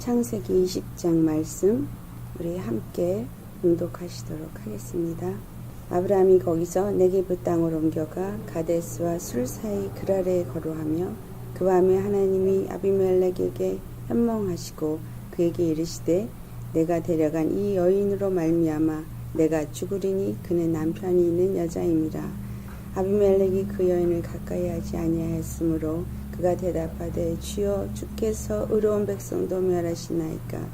창세기 20장 말씀 우리 함께 봉독하시도록 하겠습니다. 아브라함이 거기서 네게브 땅으로 옮겨가 가데스와 술 사이 그랄에 거류하며 그 밤에 하나님이 아비멜렉에게 현몽하시고 그에게 이르시되 내가 데려간 이 여인으로 말미암아 내가 죽으리니 그는 남편이 있는 여자임이라. 아비멜렉이 그 여인을 가까이 하지 아니하였으므로 그가 대답하되 주여 주께서 의로운 백성도 멸하시나이까.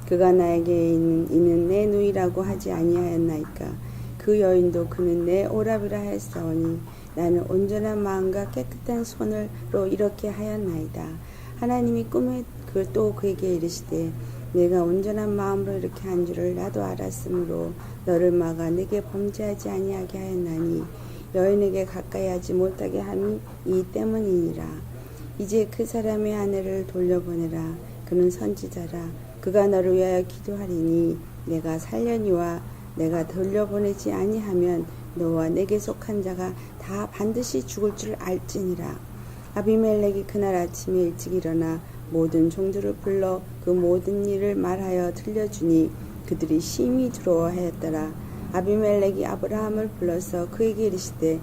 그가 나에게 이는 내 누이라고 하지 아니하였나이까. 그 여인도 그는 내 오라비라 하였사오니 나는 온전한 마음과 깨끗한 손으로 이렇게 하였나이다. 하나님이 꿈에 또 그에게 이르시되 내가 온전한 마음으로 이렇게 한 줄을 나도 알았으므로 너를 막아 내게 범죄하지 아니하게 하였나니 여인에게 가까이 하지 못하게 함이 이 때문이니라. 이제 그 사람의 아내를 돌려보내라. 그는 선지자라. 그가 너를 위하여 기도하리니 내가 살려니와 내가 돌려보내지 아니하면 너와 내게 속한 자가 다 반드시 죽을 줄 알지니라. 아비멜렉이 그날 아침에 일찍 일어나 모든 종들을 불러 그 모든 일을 말하여 들려주니 그들이 심히 두려워하였더라. 아비멜렉이 아브라함을 불러서 그에게 이르시되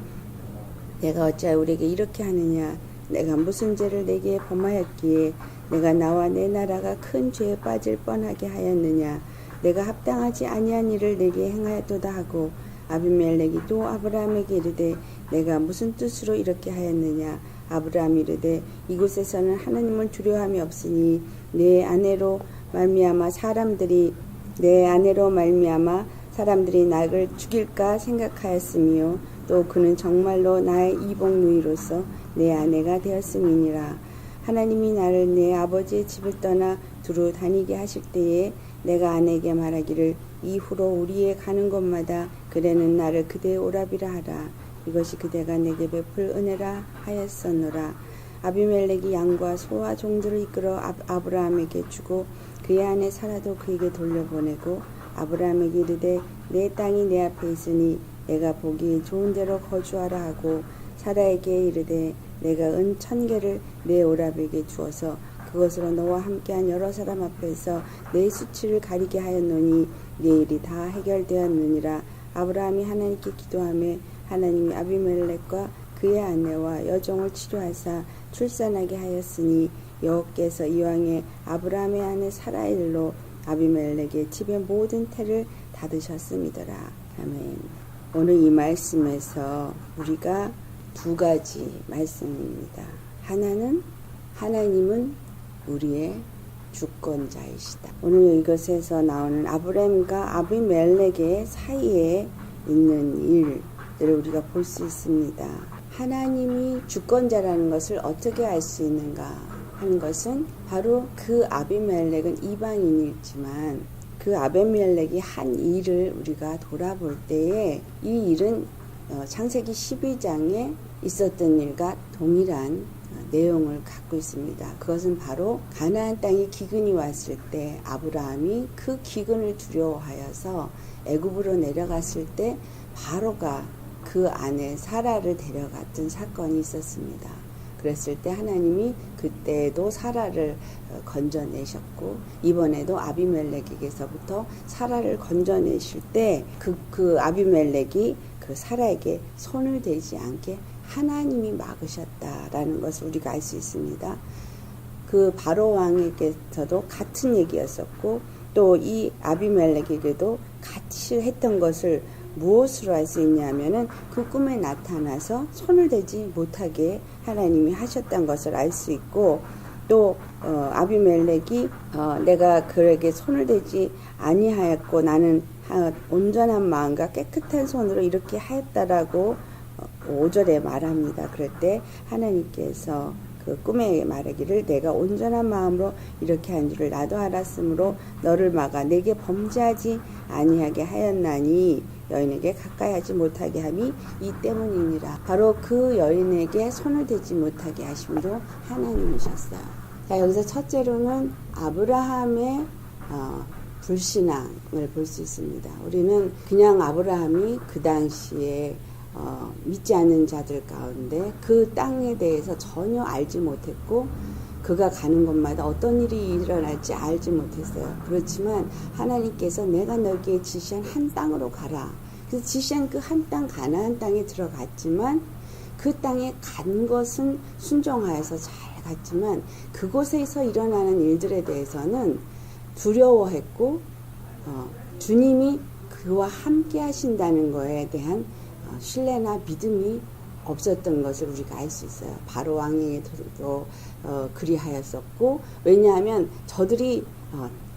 내가 어찌하여 우리에게 이렇게 하느냐. 내가 무슨 죄를 내게 범하였기에 내가 나와 내 나라가 큰 죄에 빠질 뻔하게 하였느냐. 내가 합당하지 아니한 일을 내게 행하였도다 하고 아비멜렉이 또 아브라함에게 이르되 내가 무슨 뜻으로 이렇게 하였느냐. 아브라함이 이르되 이곳에서는 하나님을 두려워함이 없으니 내 아내로 말미암아 사람들이 나를 죽일까 생각하였으며 또 그는 정말로 나의 이복 누이로서 내 아내가 되었음이니라. 하나님이 나를 내 아버지의 집을 떠나 두루 다니게 하실 때에 내가 아내에게 말하기를 이후로 우리의 가는 곳마다 그대는 나를 그대의 오라비라 하라. 이것이 그대가 내게 베풀 은혜라 하였었노라. 아비멜렉이 양과 소와 종들을 이끌어 아브라함에게 주고 그의 아내 사라도 그에게 돌려보내고 아브라함에게 이르되 내 땅이 내 앞에 있으니 내가 보기에 좋은 데로 거주하라 하고 사라에게 이르되 내가 은 1000개를 내 오라비에게 주어서 그것으로 너와 함께한 여러 사람 앞에서 내 수치를 가리게 하였노니 내 일이 다 해결되었느니라. 아브라함이 하나님께 기도하며 하나님이 아비멜렉과 그의 아내와 여종을 치료하사 출산하게 하였으니 여호와께서 이왕에 아브라함의 아내 사라의 일로 아비멜렉의 집의 모든 태를 닫으셨음이더라. 아멘. 오늘 이 말씀에서 우리가 두 가지 말씀입니다. 하나는 하나님은 우리의 주권자이시다. 오늘 이것에서 나오는 아브라함과 아비멜렉의 사이에 있는 일들을 우리가 볼 수 있습니다. 하나님이 주권자라는 것을 어떻게 알 수 있는가 하는 것은 바로 그 아비멜렉은 이방인이지만 그 아비멜렉이 한 일을 우리가 돌아볼 때에 이 일은 창세기 12장에 있었던 일과 동일한 내용을 갖고 있습니다. 그것은 바로 가나안 땅에 기근이 왔을 때 아브라함이 그 기근을 두려워하여서 애굽으로 내려갔을 때 바로가 그 아내 사라를 데려갔던 사건이 있었습니다. 그랬을 때 하나님이 그때도 사라를 건져내셨고 이번에도 아비멜렉에게서부터 사라를 건져내실 때 그 아비멜렉이 그 사라에게 손을 대지 않게 하나님이 막으셨다라는 것을 우리가 알 수 있습니다. 그 바로 왕에게서도 같은 얘기였었고 또 이 아비멜렉에게도 같이 했던 것을 무엇으로 알 수 있냐면은 그 꿈에 나타나서 손을 대지 못하게 하나님이 하셨다는 것을 알 수 있고 또 아비멜렉이 내가 그에게 손을 대지 아니하였고 나는 온전한 마음과 깨끗한 손으로 이렇게 하였다라고 5절에 말합니다. 그럴 때 하나님께서 그 꿈에 말하기를 내가 온전한 마음으로 이렇게 한 줄을 나도 알았으므로 너를 막아 내게 범죄하지 아니하게 하였나니 여인에게 가까이 하지 못하게 함이 이 때문이니라. 바로 그 여인에게 손을 대지 못하게 하심도 하나님이셨어요. 자, 여기서 첫째로는 아브라함의 불신앙을 볼 수 있습니다. 우리는 그냥 아브라함이 그 당시에 믿지 않는 자들 가운데 그 땅에 대해서 전혀 알지 못했고 그가 가는 곳마다 어떤 일이 일어날지 알지 못했어요. 그렇지만 하나님께서 내가 너에게 지시한 한 땅으로 가라. 그래서 지시한 그 한 땅, 가나안 땅에 들어갔지만 그 땅에 간 것은 순종하여서 잘 갔지만 그곳에서 일어나는 일들에 대해서는 두려워했고 주님이 그와 함께 하신다는 것에 대한 신뢰나 믿음이 없었던 것을 우리가 알 수 있어요. 바로 왕에게도 그리하였었고, 왜냐하면 저들이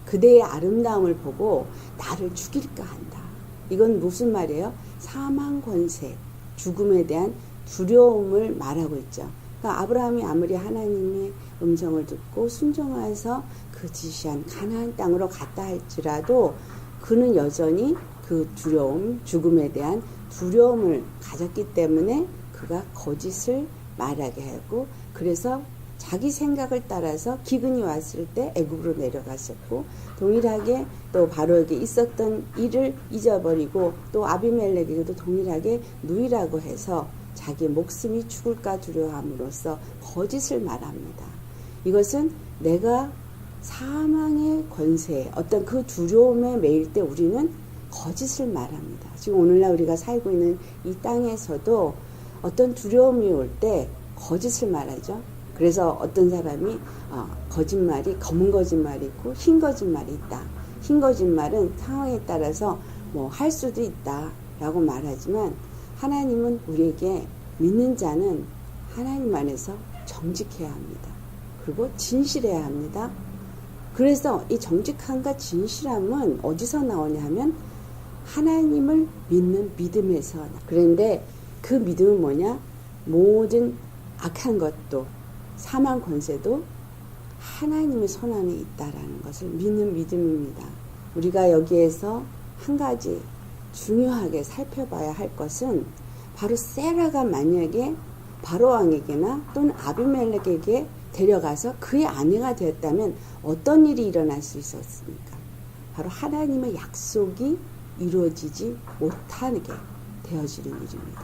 그대의 아름다움을 보고 나를 죽일까 한다. 이건 무슨 말이에요? 사망 권세, 죽음에 대한 두려움을 말하고 있죠. 그러니까 아브라함이 아무리 하나님의 음성을 듣고 순종해서 그 지시한 가나안 땅으로 갔다 할지라도 그는 여전히 그 두려움, 죽음에 대한 두려움을 가졌기 때문에 그가 거짓을 말하게 하고, 그래서 자기 생각을 따라서 기근이 왔을 때 애굽으로 내려갔었고, 동일하게 또 바로에게 있었던 일을 잊어버리고 또 아비멜렉에게도 동일하게 누이라고 해서 자기 목숨이 죽을까 두려워함으로써 거짓을 말합니다. 이것은 내가 사망의 권세, 어떤 그 두려움에 매일 때 우리는 거짓을 말합니다. 지금 오늘날 우리가 살고 있는 이 땅에서도 어떤 두려움이 올 때 거짓을 말하죠. 그래서 어떤 사람이 거짓말이 검은 거짓말이 있고 흰 거짓말이 있다. 흰 거짓말은 상황에 따라서 뭐 할 수도 있다 라고 말하지만, 하나님은 우리에게 믿는 자는 하나님 안에서 정직해야 합니다. 그리고 진실해야 합니다. 그래서 이 정직함과 진실함은 어디서 나오냐 하면 하나님을 믿는 믿음에서. 그런데 그 믿음은 뭐냐? 모든 악한 것도 사망 권세도 하나님의 손 안에 있다라는 것을 믿는 믿음입니다. 우리가 여기에서 한 가지 중요하게 살펴봐야 할 것은 바로 세라가 만약에 바로 왕에게나 또는 아비멜렉에게 데려가서 그의 아내가 되었다면 어떤 일이 일어날 수 있었습니까? 바로 하나님의 약속이 이루어지지 못하게 되어지는 일입니다.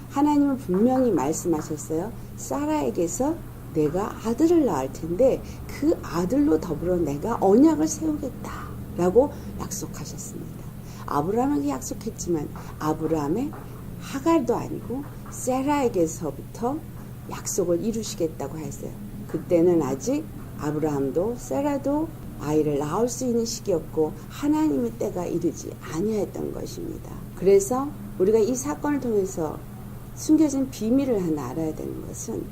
하나님은 분명히 말씀하셨어요. 사라에게서 내가 아들을 낳을 텐데 그 아들로 더불어 내가 언약을 세우겠다 라고 약속하셨습니다. 아브라함에게 약속했지만 아브라함의 하갈도 아니고 세라에게서부터 약속을 이루시겠다고 했어요. 그때는 아직 아브라함도 세라도 아이를 낳을 수 있는 시기였고 하나님의 때가 이르지 아니했던 것입니다. 그래서 우리가 이 사건을 통해서 숨겨진 비밀을 하나 알아야 되는 것은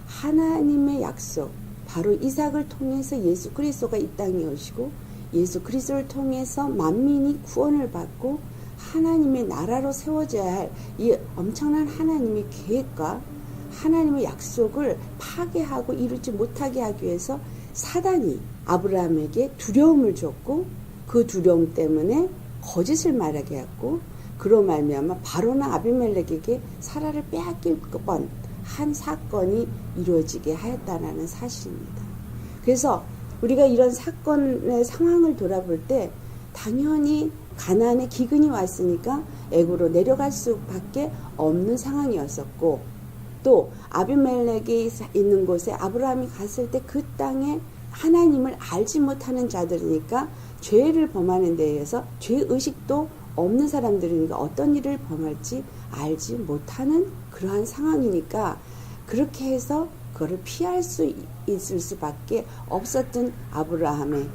하나님의 약속, 바로 이삭을 통해서 예수 그리스도가 이 땅에 오시고 예수 그리스도를 통해서 만민이 구원을 받고 하나님의 나라로 세워져야 할 이 엄청난 하나님의 계획과 하나님의 약속을 파괴하고 이루지 못하게 하기 위해서 사단이 아브라함에게 두려움을 줬고 그 두려움 때문에 거짓을 말하게 했고, 그로 말미암아 바로나 아비멜렉에게 사라를 빼앗길 뻔한 사건이 이루어지게 하였다는 사실입니다. 그래서 우리가 이런 사건의 상황을 돌아볼 때 당연히 가나안에 기근이 왔으니까 애굽으로 내려갈 수밖에 없는 상황이었었고, 또 아비멜렉이 있는 곳에 아브라함이 갔을 때 그 땅에 하나님을 알지 못하는 자들이니까 죄를 범하는 데 의해서 죄의식도 없는 사람들이니까 어떤 일을 범할지 알지 못하는 그러한 상황이니까 그렇게 해서 그거를 피할 수 있을 수밖에 없었던 아브라함의,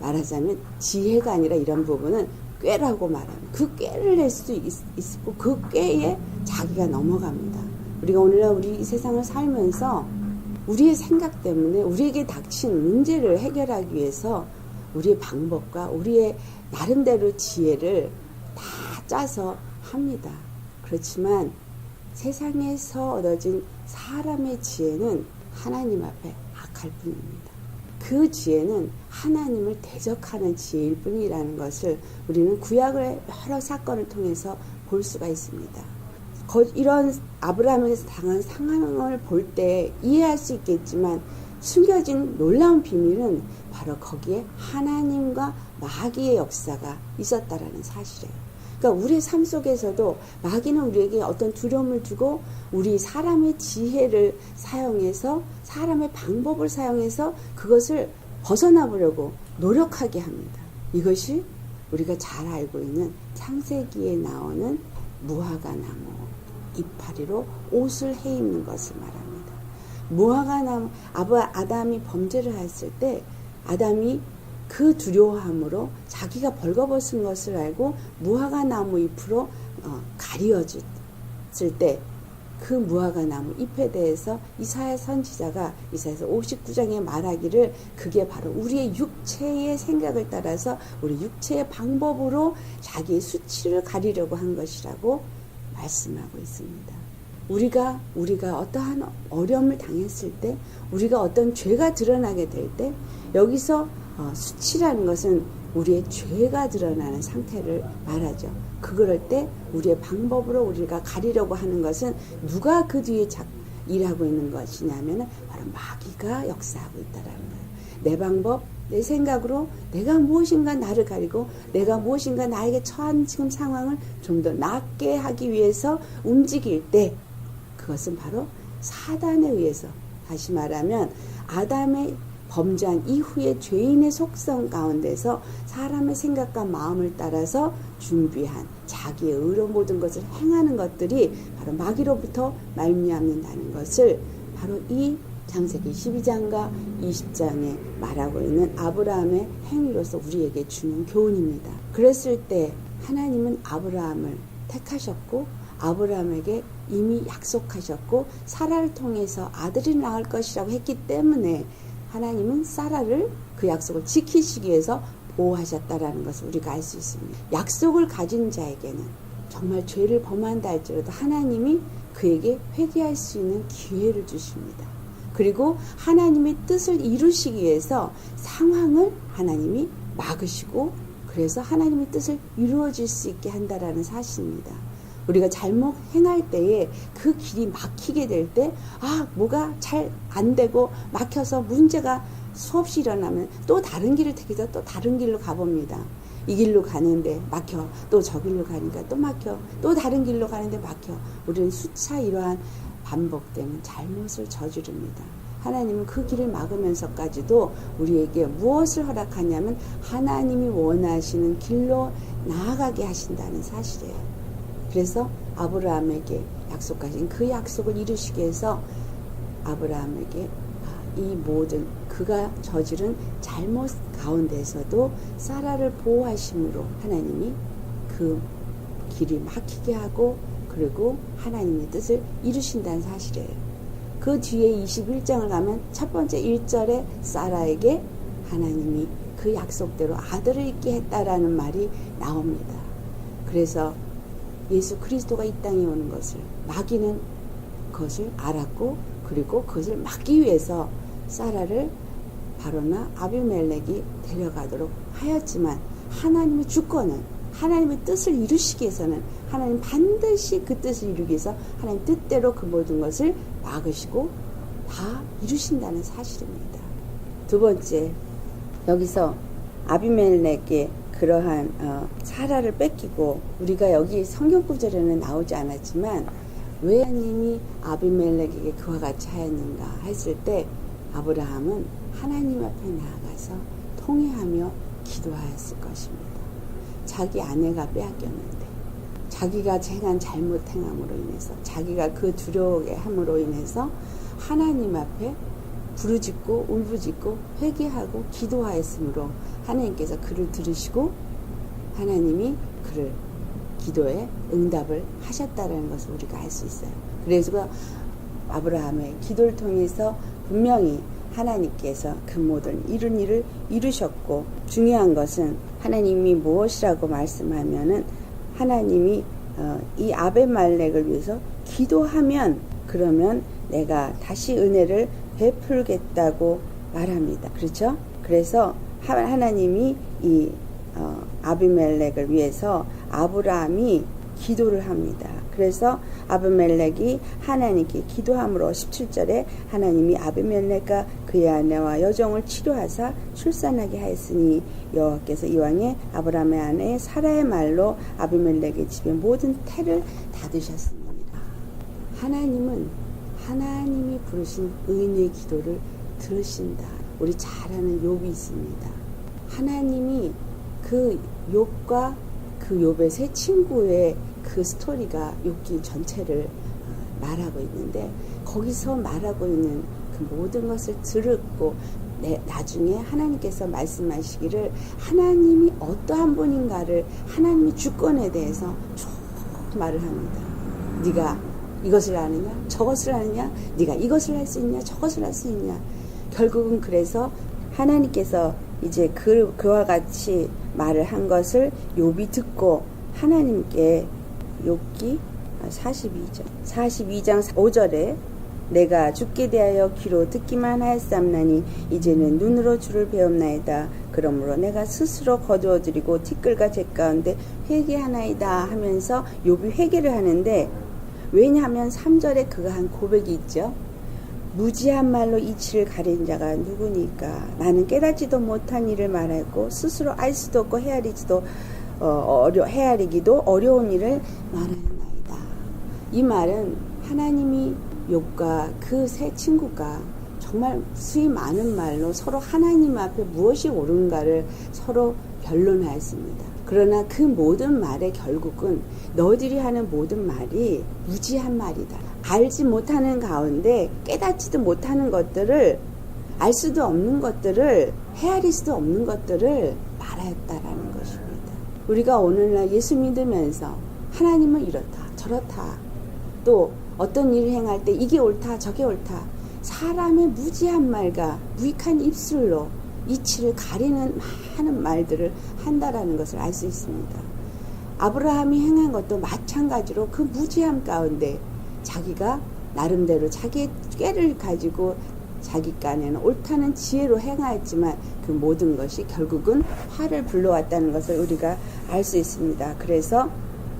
말하자면 지혜가 아니라 이런 부분은 꾀라고 말하는, 그 꾀를 낼 수 있고 그 꾀에 자기가 넘어갑니다. 우리가 오늘날 우리 이 세상을 살면서 우리의 생각 때문에 우리에게 닥친 문제를 해결하기 위해서 우리의 방법과 우리의 나름대로 지혜를 다 짜서 합니다. 그렇지만 세상에서 얻어진 사람의 지혜는 하나님 앞에 악할 뿐입니다. 그 지혜는 하나님을 대적하는 지혜일 뿐이라는 것을 우리는 구약의 여러 사건을 통해서 볼 수가 있습니다. 이런 아브라함에서 당한 상황을 볼 때 이해할 수 있겠지만 숨겨진 놀라운 비밀은 바로 거기에 하나님과 마귀의 역사가 있었다라는 사실이에요. 그러니까 우리의 삶 속에서도 마귀는 우리에게 어떤 두려움을 주고 우리 사람의 지혜를 사용해서 사람의 방법을 사용해서 그것을 벗어나 보려고 노력하게 합니다. 이것이 우리가 잘 알고 있는 창세기에 나오는 무화과 나무 이파리로 옷을 해입는 것을 말합니다. 무화과 나무, 아담이 범죄를 했을 때 아담이 그 두려워함으로 자기가 벌거벗은 것을 알고 무화과 나무 잎으로 가리어졌을 때 그 무화과 나무 잎에 대해서 이사야 선지자가 이사야서 59장에 말하기를 그게 바로 우리의 육체의 생각을 따라서 우리 육체의 방법으로 자기의 수치를 가리려고 한 것이라고 말씀하고 있습니다. 우리가 어떠한 어려움을 당했을 때 우리가 어떤 죄가 드러나게 될 때 여기서 수치라는 것은 우리의 죄가 드러나는 상태를 말하죠. 그럴 때 우리의 방법으로 우리가 가리려고 하는 것은 누가 그 뒤에 일하고 있는 것이냐면 바로 마귀가 역사하고 있다라는 거예요. 내 방법, 내 생각으로 내가 무엇인가 나를 가리고 내가 무엇인가 나에게 처한 지금 상황을 좀 더 낫게 하기 위해서 움직일 때 그것은 바로 사단에 의해서, 다시 말하면 아담의 범죄한 이후의 죄인의 속성 가운데서 사람의 생각과 마음을 따라서 준비한 자기의 의로 모든 것을 행하는 것들이 바로 마귀로부터 말미암는다는 것을 바로 이 창세기 12장과 20장에 말하고 있는 아브라함의 행위로서 우리에게 주는 교훈입니다. 그랬을 때 하나님은 아브라함을 택하셨고 아브라함에게 이미 약속하셨고 사라를 통해서 아들이 나올 것이라고 했기 때문에 하나님은 사라를 그 약속을 지키시기 위해서 보호하셨다라는 것을 우리가 알 수 있습니다. 약속을 가진 자에게는 정말 죄를 범한다 할지라도 하나님이 그에게 회개할 수 있는 기회를 주십니다. 그리고 하나님의 뜻을 이루시기 위해서 상황을 하나님이 막으시고 그래서 하나님의 뜻을 이루어질 수 있게 한다라는 사실입니다. 우리가 잘못 행할 때에 그 길이 막히게 될 때 뭐가 잘 안 되고 막혀서 문제가 수없이 일어나면 또 다른 길을 택해서 또 다른 길로 가봅니다. 이 길로 가는데 막혀, 또 저 길로 가니까 또 막혀, 또 다른 길로 가는데 막혀. 우리는 수차 이러한 반복되는 잘못을 저지릅니다. 하나님은 그 길을 막으면서까지도 우리에게 무엇을 허락하냐면 하나님이 원하시는 길로 나아가게 하신다는 사실이에요. 그래서 아브라함에게 약속하신 그 약속을 이루시기 위해서 아브라함에게 이 모든 그가 저지른 잘못 가운데서도 사라를 보호하심으로 하나님이 그 길이 막히게 하고 그리고 하나님의 뜻을 이루신다는 사실이에요. 그 뒤에 21장을 가면 첫 번째 1절에 사라에게 하나님이 그 약속대로 아들을 있게 했다라는 말이 나옵니다. 그래서 예수 그리스도가 이 땅에 오는 것을 마귀는 그것을 알았고 그리고 그것을 막기 위해서 사라를 바로나 아비멜렉이 데려가도록 하였지만 하나님의 주권은 하나님의 뜻을 이루시기 위해서는 하나님 반드시 그 뜻을 이루기 위해서 하나님 뜻대로 그 모든 것을 막으시고 다 이루신다는 사실입니다. 두 번째, 여기서 아비멜렉의 그러한 사라를 뺏기고 우리가 여기 성경 구절에는 나오지 않았지만 왜 하나님이 아비멜렉에게 그와 같이 하였는가 했을 때 아브라함은 하나님 앞에 나아가서 통회하며 기도하였을 것입니다. 자기 아내가 빼앗겼는데 자기가 행한 잘못 행함으로 인해서 자기가 그 두려워함으로 인해서 하나님 앞에 부르짖고 울부짖고 회개하고 기도하였으므로 하나님께서 그를 들으시고 하나님이 그를 기도에 응답을 하셨다는 것을 우리가 알 수 있어요. 그래서 아브라함의 기도를 통해서 분명히 하나님께서 그 모든 이룬 일을 이루셨고 중요한 것은 하나님이 무엇이라고 말씀하면은 하나님이 이 아비멜렉을 위해서 기도하면 그러면 내가 다시 은혜를 베풀겠다고 말합니다. 그렇죠? 그래서 하나님이 이 아비멜렉을 위해서 아브라함이 기도를 합니다. 그래서 아비멜렉이 하나님께 기도함으로 17절에 하나님이 아비멜렉과 그의 아내와 여종을 치료하사 출산하게 하였으니 여호와께서 이왕에 아브라함의 아내 사라의 말로 아비멜렉의 집의 모든 태를 닫으셨습니다. 하나님은 하나님이 부르신 의인의 기도를 들으신다. 우리 잘 아는 욥이 있습니다. 하나님이 그 욥과 그 욥의 세 친구의 그 스토리가 욥기 전체를 말하고 있는데, 거기서 말하고 있는 그 모든 것을 들었고 나중에 하나님께서 말씀하시기를 하나님이 어떠한 분인가를, 하나님의 주권에 대해서 쭉 말을 합니다. 네가 이것을 아느냐 저것을 아느냐, 네가 이것을 할 수 있냐 저것을 할 수 있냐. 결국은 그래서 하나님께서 이제 그와 같이 말을 한 것을 욥이 듣고 하나님께 욥기 42장 5절에 내가 주께 대하여 귀로 듣기만 하였사옵나니 이제는 눈으로 주를 배움나이다. 그러므로 내가 스스로 거두어드리고 티끌과 재 가운데 회개하나이다 하면서 욥이 회개를 하는데, 왜냐하면 3절에 그가 한 고백이 있죠. 무지한 말로 이치를 가린 자가 누구니까. 나는 깨닫지도 못한 일을 말하고 스스로 알 수도 없고 헤아리기도 어려운 일을 말하나이다. 이 말은 하나님이 욥과 그 세 친구가 정말 수위 많은 말로 서로 하나님 앞에 무엇이 옳은가를 서로 변론하였습니다. 그러나 그 모든 말의 결국은 너희들이 하는 모든 말이 무지한 말이다. 알지 못하는 가운데 깨닫지도 못하는 것들을, 알 수도 없는 것들을, 헤아릴 수도 없는 것들을 말하였다라는 것입니다. 우리가 오늘날 예수 믿으면서 하나님은 이렇다 저렇다, 또 어떤 일을 행할 때 이게 옳다 저게 옳다, 사람의 무지한 말과 무익한 입술로 이치를 가리는 많은 말들을 한다라는 것을 알 수 있습니다. 아브라함이 행한 것도 마찬가지로 그 무지함 가운데 자기가 나름대로 자기의 꾀를 가지고 자기 깐에는 옳다는 지혜로 행하였지만 그 모든 것이 결국은 화를 불러왔다는 것을 우리가 알 수 있습니다. 그래서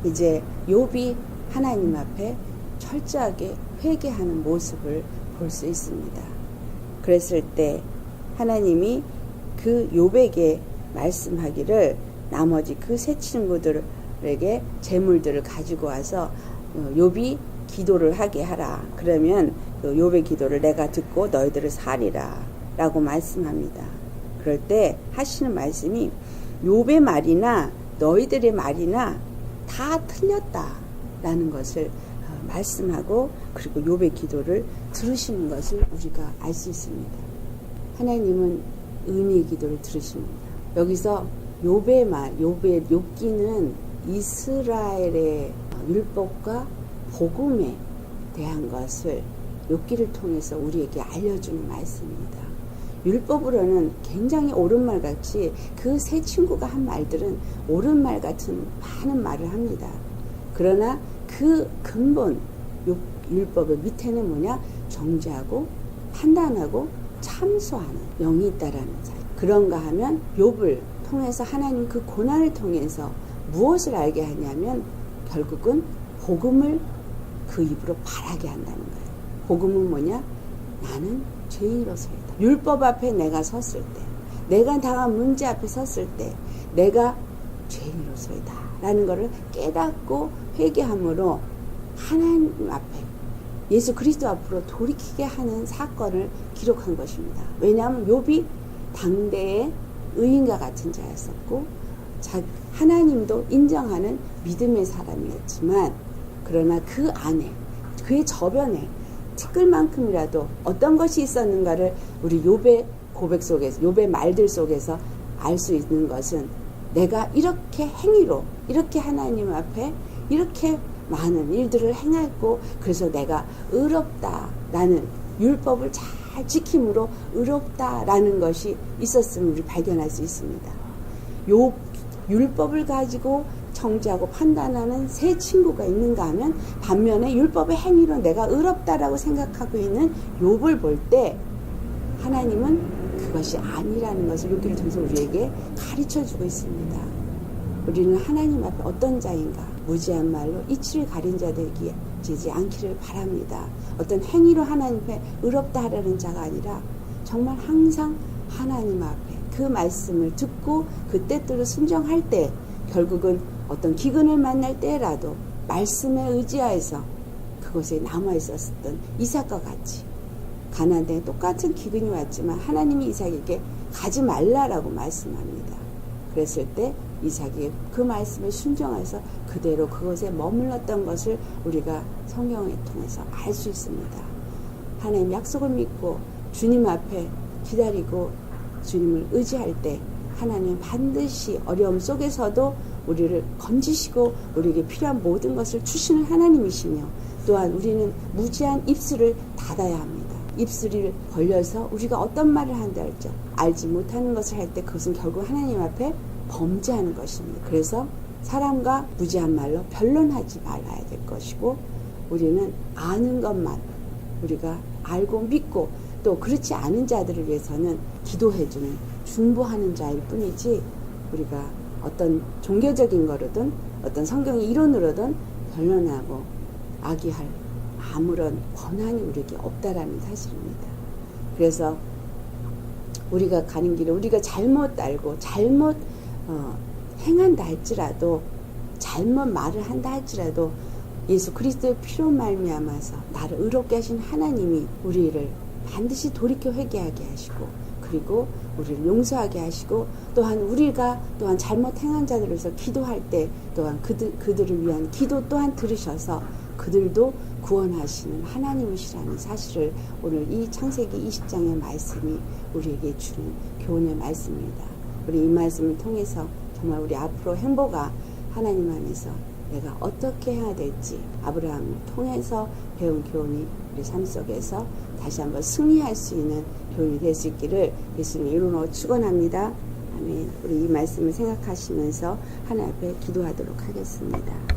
이제 욥이 하나님 앞에 철저하게 회개하는 모습을 볼 수 있습니다. 그랬을 때 하나님이 그 욥에게 말씀하기를 나머지 그 세 친구들에게 재물들을 가지고 와서 욥이 기도를 하게 하라. 그러면 욥의 기도를 내가 듣고 너희들을 살리라 라고 말씀합니다. 그럴 때 하시는 말씀이 욥의 말이나 너희들의 말이나 다 틀렸다 라는 것을 말씀하고, 그리고 욥의 기도를 들으시는 것을 우리가 알 수 있습니다. 하나님은 의인의 기도를 들으십니다. 여기서 욥의 말, 욥기는 이스라엘의 율법과 복음에 대한 것을 욥기를 통해서 우리에게 알려주는 말씀입니다. 율법으로는 굉장히 옳은 말 같이 그 세 친구가 한 말들은 옳은 말 같은 많은 말을 합니다. 그러나 그 근본 율법의 밑에는 뭐냐? 정죄하고 판단하고 참소하는 영이 있다라는 사실. 그런가 하면 욥을 통해서 하나님 그 고난을 통해서 무엇을 알게 하냐면 결국은 복음을 그 입으로 말하게 한다는 거예요. 복음은 뭐냐? 나는 죄인으로서이다. 율법 앞에 내가 섰을 때, 내가 당한 문제 앞에 섰을 때 내가 죄인으로서이다 라는 것을 깨닫고 회개함으로 하나님 앞에, 예수 그리스도 앞으로 돌이키게 하는 사건을 기록한 것입니다. 왜냐하면 욥이 당대의 의인과 같은 자였었고 하나님도 인정하는 믿음의 사람이었지만, 그러나 그 안에, 그의 저변에 티끌만큼이라도 어떤 것이 있었는가를 우리 욥의 고백 속에서, 욥의 말들 속에서 알 수 있는 것은, 내가 이렇게 행위로, 이렇게 하나님 앞에 이렇게 많은 일들을 행했고 그래서 내가 의롭다라는, 율법을 잘 지킴으로 의롭다라는 것이 있었음을 우리 발견할 수 있습니다. 율법을 가지고 정죄하고 판단하는 세 친구가 있는가 하면, 반면에 율법의 행위로 내가 의롭다라고 생각하고 있는 욥을 볼 때 하나님은 그것이 아니라는 것을 욥기를 통해서 우리에게 가르쳐주고 있습니다. 우리는 하나님 앞에 어떤 자인가? 무지한 말로 이치를 가린 자 되지 않기를 바랍니다. 어떤 행위로 하나님 앞에 의롭다 하라는 자가 아니라 정말 항상 하나님 앞에 그 말씀을 듣고 그 때때로 순종할 때 결국은 어떤 기근을 만날 때라도 말씀에 의지하여서 그곳에 남아 있었던 이삭과 같이 가나안 땅에 똑같은 기근이 왔지만 하나님이 이삭에게 가지 말라라고 말씀합니다. 그랬을 때 이삭이 그 말씀에 순종해서 그대로 그것에 머물렀던 것을 우리가 성경을 통해서 알 수 있습니다. 하나님 약속을 믿고 주님 앞에 기다리고 주님을 의지할 때 하나님 반드시 어려움 속에서도 우리를 건지시고 우리에게 필요한 모든 것을 주시는 하나님이시며 또한 우리는 무지한 입술을 닫아야 합니다. 입술이 벌려서 우리가 어떤 말을 한다 할지 알지 못하는 것을 할 때 그것은 결국 하나님 앞에 범죄하는 것입니다. 그래서 사람과 무지한 말로 변론하지 말아야 될 것이고 우리는 아는 것만 우리가 알고 믿고 또 그렇지 않은 자들을 위해서는 기도해주는 중보하는 자일 뿐이지 우리가 어떤 종교적인 거로든 어떤 성경의 이론으로든 변론하고 악의할 아무런 권한이 우리에게 없다라는 사실입니다. 그래서 우리가 가는 길에 우리가 잘못 알고 잘못 행한다 할지라도 잘못 말을 한다 할지라도 예수 그리스도의 피로 말미암아서 나를 의롭게 하신 하나님이 우리를 반드시 돌이켜 회개하게 하시고 그리고 우리를 용서하게 하시고 또한 우리가 또한 잘못 행한 자들을 위해서 기도할 때 또한 그들을 위한 기도 또한 들으셔서 그들도 구원하시는 하나님이시라는 사실을 오늘 이 창세기 20장의 말씀이 우리에게 주는 교훈의 말씀입니다. 우리 이 말씀을 통해서 정말 우리 앞으로 행보가 하나님 안에서 내가 어떻게 해야 될지 아브라함을 통해서 배운 교훈이 우리 삶 속에서 다시 한번 승리할 수 있는 교훈이 될 수 있기를 예수님 이름으로 축원합니다. 아멘. 우리 이 말씀을 생각하시면서 하나님 앞에 기도하도록 하겠습니다.